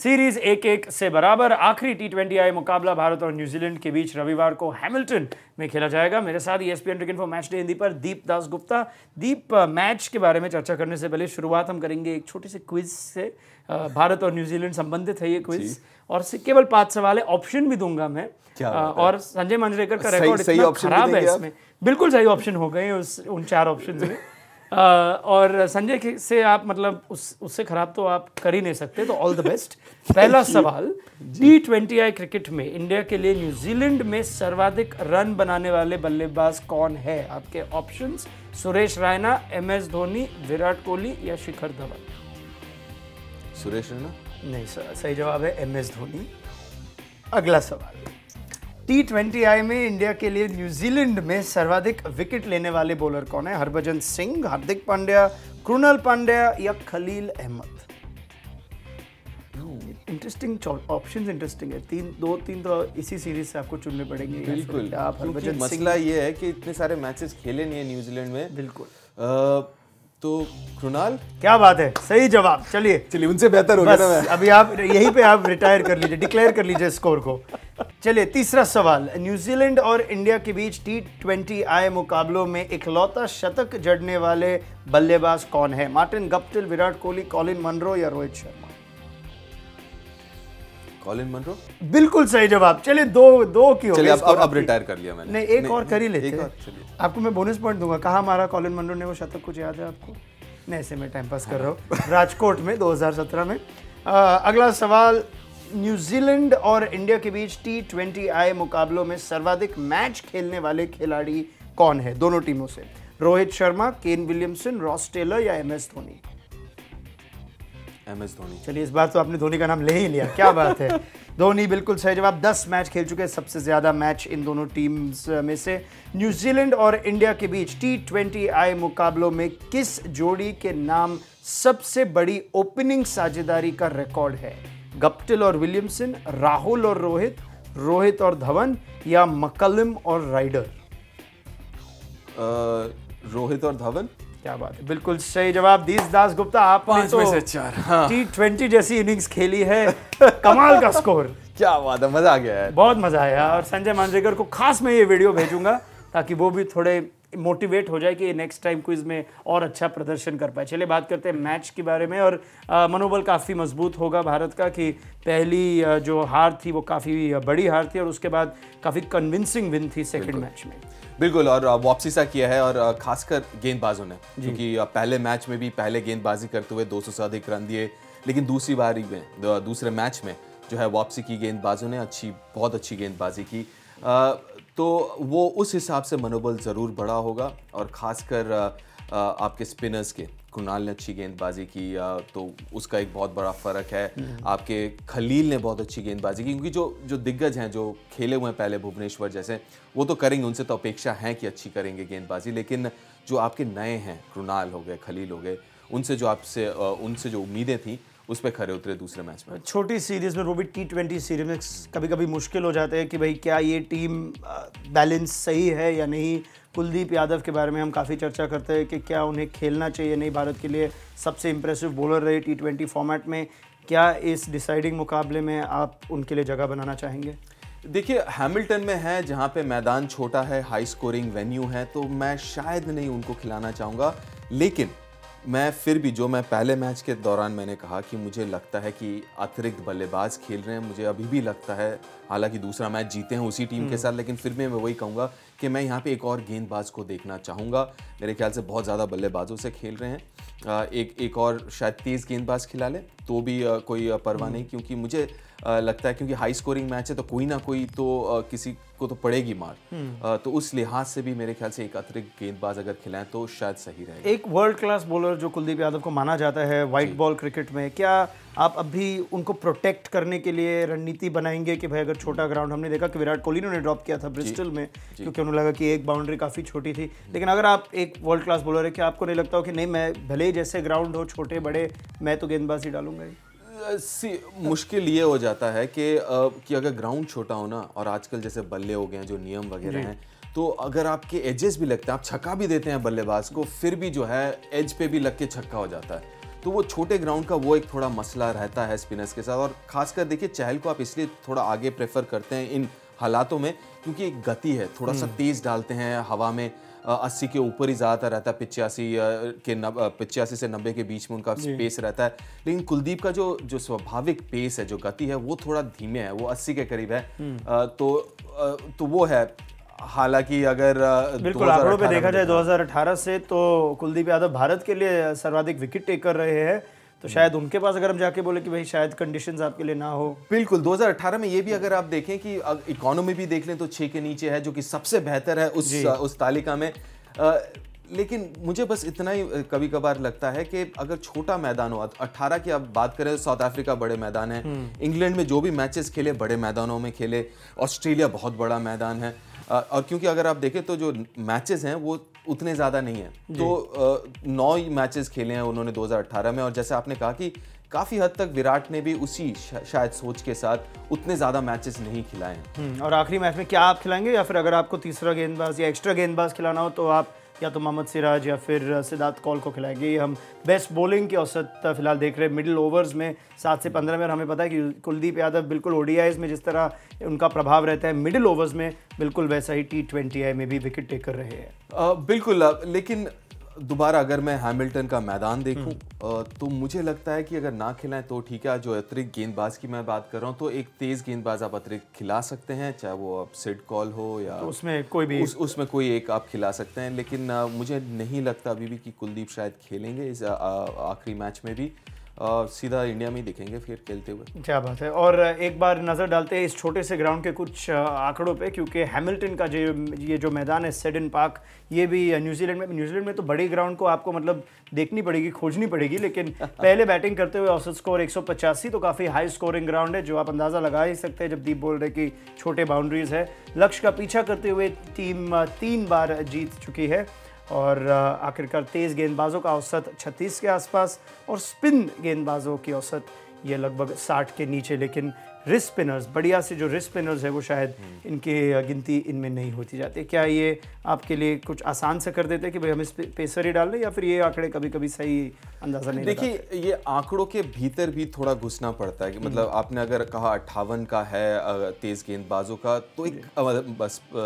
Series 1-1 से बराबर। आखिरी T20I मुकाबला भारत और न्यूजीलैंड के बीच रविवार को हैमिल्टन में खेला जाएगा। मेरे साथ ESPN cricket match day Hindi पर दीप दास गुप्ता। दीप, मैच के बारे में चर्चा करने से पहले शुरुआत हम करेंगे एक छोटी सी क्विज से। भारत और न्यूजीलैंड संबंधित है ये क्विज, और केवल 5 सवाल है, ऑप्शन भी दूंगा मैं। और संजय मांजरेकर का रिकॉर्ड इतना खराब है इसमें, बिल्कुल सही ऑप्शन हो गए उन 4 ऑप्शन में। और संजय से आप मतलब उससे खराब तो आप कर ही नहीं सकते, तो ऑल द बेस्ट। पहला सवाल, T20I क्रिकेट में इंडिया के लिए न्यूजीलैंड में सर्वाधिक रन बनाने वाले बल्लेबाज कौन है? आपके ऑप्शंस: सुरेश रैना, MS धोनी, विराट कोहली या शिखर धवन। सुरेश रैना नहीं सर, सही जवाब है MS धोनी। अगला सवाल, T20I में इंडिया के लिए न्यूजीलैंड में सर्वाधिक विकेट लेने वाले बॉलर कौन है? हरभजन सिंह, हार्दिक पांड्या, कृणाल पांड्या या Khaleel Ahmed. Interesting options, interesting है। 3 तो इसी सीरीज से आपको चुनने पड़ेंगे। बिल्कुल, आप हरभजन सिंह, मसला ये है कि इतने सारे मैचेस खेले नहीं है न्यूजीलैंड में। बिल्कुल। तो कृणाल, क्या बात है, सही जवाब। चलिए उनसे बेहतर हो गया ना मैं। अभी आप यहीं पे आप रिटायर कर लीजिए, डिक्लेयर कर लीजिए स्कोर को। चलिए तीसरा सवाल, न्यूजीलैंड और इंडिया के बीच T20I मुकाबलों में इकलौता शतक जड़ने वाले बल्लेबाज कौन है? Martin Guptill, Virat Kohli, Colin Munro या रोहित शर्मा। कॉलिन मनरो बिल्कुल सही जवाब। चलिए दो की हो गई। अब रिटायर कर लिया मैंने। नहीं, एक और कर ही लेते हैं। आपको मैं बोनस पॉइंट दूंगा। कहाँ मारा कॉलिन मनरो ने वो शतक, कुछ याद है आपको? नहीं, ऐसे मैं टाइम पास कर रहा हूँ। राजकोट में 2017 में। अगला सवाल, न्यूजीलैंड और इंडिया के बीच T20I मुकाबलों में सर्वाधिक मैच खेलने वाले खिलाड़ी कौन है दोनों टीमों से? Rohit Sharma, Kane Williamson, Ross Taylor या MS धोनी। MS धोनी। चलिए, इस बार तो आपने धोनी का नाम ले ही लिया, क्या बात है। धोनी बिल्कुल सही जवाब। 10 मैच खेल चुके हैं, सबसे ज्यादा मैच इन दोनों टीम्स में से। न्यूजीलैंड और इंडिया के बीच T20I मुकाबलों में किस जोड़ी के नाम सबसे बड़ी ओपनिंग साझेदारी का रिकॉर्ड है? गप्टिल और विलियमसन, राहुल और रोहित, रोहित और धवन या मकलम और राइडर। रोहित और धवन। क्या बात है, बिल्कुल सही जवाब। दीप दास गुप्ता, आपने 5 में से 4 T20 जैसी इनिंग्स खेली है, कमाल का स्कोर। क्या बात है, मजा आ गया है, बहुत मजा आया। और संजय मांजरेकर को खास मैं ये वीडियो भेजूंगा ताकि वो भी थोड़े मोटिवेट हो जाए कि नेक्स्ट टाइम क्विज में और अच्छा प्रदर्शन कर पाए। चलिए बात करते हैं मैच के बारे में। और मनोबल काफ़ी मजबूत होगा भारत का कि पहली जो हार थी वो काफ़ी बड़ी हार थी, और उसके बाद काफ़ी कन्विंसिंग विन थी सेकंड मैच में। बिल्कुल, और वापसी सा किया है, और खासकर गेंदबाजों ने, क्योंकि पहले मैच में भी पहले गेंदबाजी करते हुए 200 से अधिक रन दिए, लेकिन दूसरे मैच में जो है वापसी की गेंदबाजों ने बहुत अच्छी गेंदबाजी की। तो वो उस हिसाब से मनोबल ज़रूर बढ़ा होगा, और ख़ासकर आपके स्पिनर्स के कृणाल ने अच्छी गेंदबाजी की, तो उसका एक बहुत बड़ा फ़र्क है। आपके खलील ने बहुत अच्छी गेंदबाजी की, क्योंकि जो दिग्गज हैं, जो खेले हुए हैं पहले भुवनेश्वर जैसे, वो तो करेंगे, उनसे तो अपेक्षा है कि अच्छी करेंगे गेंदबाजी, लेकिन जो आपके नए हैं, कृणाल हो गए, खलील हो गए, उनसे जो उम्मीदें थी उस पर खरे उतरे दूसरे मैच में। छोटी सीरीज में, वो भी T20 सीरीज में कभी कभी मुश्किल हो जाता है कि भाई क्या ये टीम बैलेंस सही है या नहीं। कुलदीप यादव के बारे में हम काफ़ी चर्चा करते हैं कि क्या उन्हें खेलना चाहिए नहीं। भारत के लिए सबसे इंप्रेसिव बॉलर रहे T20 फॉर्मेट में। क्या इस डिसाइडिंग मुकाबले में आप उनके लिए जगह बनाना चाहेंगे? देखिए, हैमिल्टन में है जहाँ पे मैदान छोटा है, हाई स्कोरिंग वेन्यू है, तो मैं शायद नहीं उनको खिलाना चाहूँगा। लेकिन मैं फिर भी, जो मैं पहले मैच के दौरान मैंने कहा कि मुझे लगता है कि अतिरिक्त बल्लेबाज खेल रहे हैं, मुझे अभी भी लगता है, हालांकि दूसरा मैच जीते हैं उसी टीम के साथ, लेकिन फिर भी मैं वही कहूँगा कि मैं यहाँ पे एक और गेंदबाज को देखना चाहूँगा। मेरे ख्याल से बहुत ज़्यादा बल्लेबाजों से खेल रहे हैं, एक और शायद तेज़ गेंदबाज खिला ले तो भी कोई परवाह नहीं, क्योंकि मुझे लगता है, क्योंकि हाई स्कोरिंग मैच है तो कोई ना कोई तो किसी को तो पड़ेगी मार, तो उस लिहाज से भी मेरे ख्याल से एक अतिरिक्त गेंदबाज अगर खिलाएं तो शायद सही रहेगा। एक वर्ल्ड क्लास बॉलर जो कुलदीप यादव को माना जाता है वाइट बॉल क्रिकेट में, क्या आप अभी उनको प्रोटेक्ट करने के लिए रणनीति बनाएंगे कि भाई अगर छोटा ग्राउंड, हमने देखा कि विराट कोहली ने ड्रॉप किया था ब्रिस्टल में क्योंकि उन्हें लगा कि एक बाउंड्री काफ़ी छोटी थी, लेकिन अगर आप एक वर्ल्ड क्लास बॉलर है, क्या आपको नहीं लगता हो कि नहीं, मैं भले ही जैसे ग्राउंड हो छोटे बड़े, मैं तो गेंदबाजी डालूंगा ही? मुश्किल ये हो जाता है कि अगर ग्राउंड छोटा हो ना, और आजकल जैसे बल्ले हो गए हैं, जो नियम वगैरह हैं, तो अगर आपके एजेस भी लगते हैं, आप छक्का भी देते हैं बल्लेबाज को, फिर भी जो है एज पे भी लग के छक्का हो जाता है। तो वो छोटे ग्राउंड का वो एक थोड़ा मसला रहता है स्पिनर्स के साथ। और खासकर देखिए चहल को आप इसलिए थोड़ा आगे प्रेफर करते हैं इन हालातों में क्योंकि एक गति है, थोड़ा सा तेज डालते हैं हवा में, 80 के ऊपर ही ज़्यादातर रहता है, 85 से 90 के बीच में उनका पेस रहता है। लेकिन कुलदीप का जो स्वाभाविक पेस है, जो गति है, वो थोड़ा धीमे है, वो 80 के करीब है। तो वो है। हालांकि अगर बिल्कुल आंकड़ों पे देखा जाए 2018 से तो कुलदीप यादव भारत के लिए सर्वाधिक विकेट टेकर रहे हैं, तो शायद उनके पास अगर हम जाके बोले कि भाई शायद कंडीशंस आपके लिए ना हो। बिल्कुल 2018 में ये भी अगर आप देखें कि इकोनॉमी भी देख लें तो 6 के नीचे है, जो कि सबसे बेहतर है उस तालिका में। लेकिन मुझे बस इतना ही कभी कभार लगता है कि अगर छोटा मैदान हो, 18 की आप बात करें तो साउथ अफ्रीका बड़े मैदान है, इंग्लैंड में जो भी मैचेस खेले बड़े मैदानों में खेले, ऑस्ट्रेलिया बहुत बड़ा मैदान है, और क्योंकि अगर आप देखें तो जो मैचेस हैं वो उतने ज़्यादा नहीं है, तो 9 ही मैचेस खेले हैं उन्होंने 2018 में। और जैसे आपने कहा कि काफ़ी हद तक विराट ने भी उसी शायद सोच के साथ उतने ज़्यादा मैचेस नहीं खिलाए हैं। और आखिरी मैच में क्या आप खिलाएंगे, या फिर अगर आपको तीसरा गेंदबाज या एक्स्ट्रा गेंदबाज खिलाना हो तो आप या तो मोहम्मद सिराज या फिर सिद्धार्थ कौल को खिलाएंगे? हम बेस्ट बॉलिंग की औसत फिलहाल देख रहे हैं मिडिल ओवर्स में 7 से 15 में, और हमें पता है कि कुलदीप यादव बिल्कुल ओडीआईज में जिस तरह उनका प्रभाव रहता है मिडिल ओवर्स में बिल्कुल वैसा ही T20I में भी विकेट टेकर रहे हैं। बिल्कुल। लेकिन दोबारा अगर मैं हैमिल्टन का मैदान देखूं तो मुझे लगता है कि अगर ना खिलाएं तो ठीक है। जो अतिरिक्त गेंदबाज की मैं बात कर रहा हूं तो एक तेज गेंदबाज आप अतिरिक्त खिला सकते हैं, चाहे वो आप सिड कॉल हो या तो उसमें कोई भी उसमें कोई एक आप खिला सकते हैं। लेकिन मुझे नहीं लगता अभी भी कि कुलदीप शायद खेलेंगे इस आखिरी मैच में भी। सीधा इंडिया में ही दिखेंगे फिर खेलते हुए। क्या बात है। और एक बार नज़र डालते हैं इस छोटे से ग्राउंड के कुछ आंकड़ों पे, क्योंकि हैमिल्टन का ये जो मैदान है सेडन पार्क, ये भी न्यूजीलैंड में तो बड़ी ग्राउंड को आपको मतलब देखनी पड़ेगी, खोजनी पड़ेगी। लेकिन पहले बैटिंग करते हुए औसत स्कोर 185, तो काफ़ी हाई स्कोरिंग ग्राउंड है, जो आप अंदाज़ा लगा ही सकते हैं जब दीप बोल रहे कि छोटे बाउंड्रीज है। लक्ष्य का पीछा करते हुए टीम 3 बार जीत चुकी है, और आखिरकार तेज़ गेंदबाजों का औसत 36 के आसपास और स्पिन गेंदबाजों की औसत ये लगभग 60 के नीचे। लेकिन रिस्ट स्पिनर्स, बढ़िया से जो रिस्ट स्पिनर्स है वो शायद इनकी गिनती इनमें नहीं होती जाती। क्या ये आपके लिए कुछ आसान से कर देते कि भाई हम इस पेसर ही डाल लें, या फिर ये आंकड़े कभी कभी सही अंदाजा नहीं? देखिए ये आंकड़ों के भीतर भी थोड़ा घुसना पड़ता है कि मतलब आपने अगर कहा 58 का है तेज गेंदबाजों का, तो एक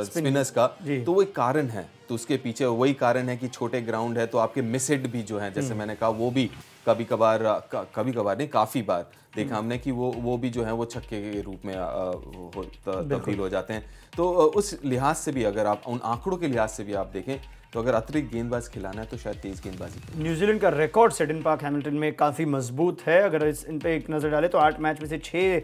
स्पिनर्स का, तो वो एक कारण है। तो उसके पीछे वही कारण है कि छोटे ग्राउंड है, तो आपके मिसहिट भी जो है, जैसे मैंने कहा, वो भी कभी कभार नहीं काफ़ी बार देखा हमने कि वो भी जो है वो छक्के के रूप में तब्दील हो जाते हैं। तो उस लिहाज से भी अगर आप उन आंकड़ों के लिहाज से भी आप देखें तो अगर अतिरिक्त गेंदबाज खिलाना है तो शायद तेज गेंदबाजी। न्यूजीलैंड का रिकॉर्ड सेडन पार्क हैमिल्टन में काफ़ी मजबूत है। अगर इन पे एक नज़र डालें तो 8 मैच में से 6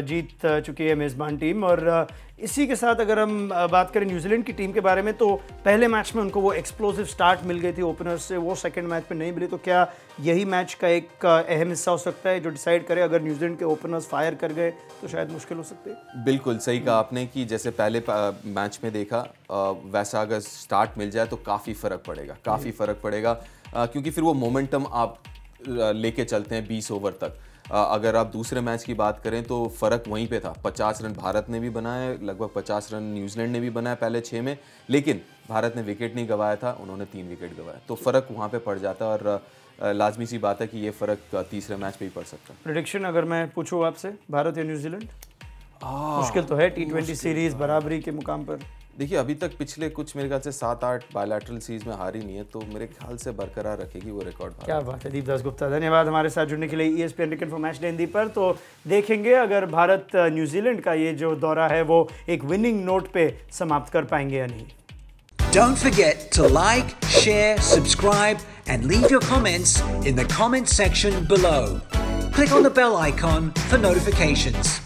जीत चुकी है मेज़बान टीम। और इसी के साथ अगर हम बात करें न्यूजीलैंड की टीम के बारे में, तो पहले मैच में उनको वो एक्सप्लोसिव स्टार्ट मिल गई थी ओपनर्स से, वो सेकंड मैच में नहीं मिली। तो क्या यही मैच का एक अहम हिस्सा हो सकता है जो डिसाइड करे? अगर न्यूजीलैंड के ओपनर्स फायर कर गए तो शायद मुश्किल हो सकती है। बिल्कुल सही कहा आपने कि जैसे पहले मैच में देखा वैसा अगर स्टार्ट मिल जाए तो काफ़ी फ़र्क पड़ेगा, क्योंकि फिर वो मोमेंटम आप लेके चलते हैं 20 ओवर तक। अगर आप दूसरे मैच की बात करें तो फ़र्क वहीं पे था। 50 रन भारत ने भी बनाए, लगभग 50 रन न्यूजीलैंड ने भी बनाए पहले 6 में, लेकिन भारत ने विकेट नहीं गंवाया था, उन्होंने 3 विकेट गंवाए। तो फ़र्क वहाँ पे पड़ जाता है, और लाजमी सी बात है कि ये फ़र्क तीसरे मैच पे ही पड़ सकता है। प्रेडिक्शन अगर मैं पूछूँ आपसे, भारत या न्यूजीलैंड? मुश्किल तो है T20 सीरीज़ बराबरी के मुकाम पर। देखिए अभी तक पिछले कुछ मेरे ख्याल से 7-8 बायलैटरल सीरीज में हारी नहीं है, तो मेरे ख्याल से बरकरार रखेगी वो रिकॉर्ड। क्या बात है दीप दास गुप्ता, धन्यवाद हमारे साथ जुड़ने के लिए ESPN cricket for match day Hindi पर। तो देखेंगे अगर भारत न्यूजीलैंड का ये जो दौरा है वो एक विनिंग नोट पे समाप्त कर पाएंगे या नहीं। Don't forget to like, share, subscribe and leave your comments in the comment section below. Click on the bell icon for notifications.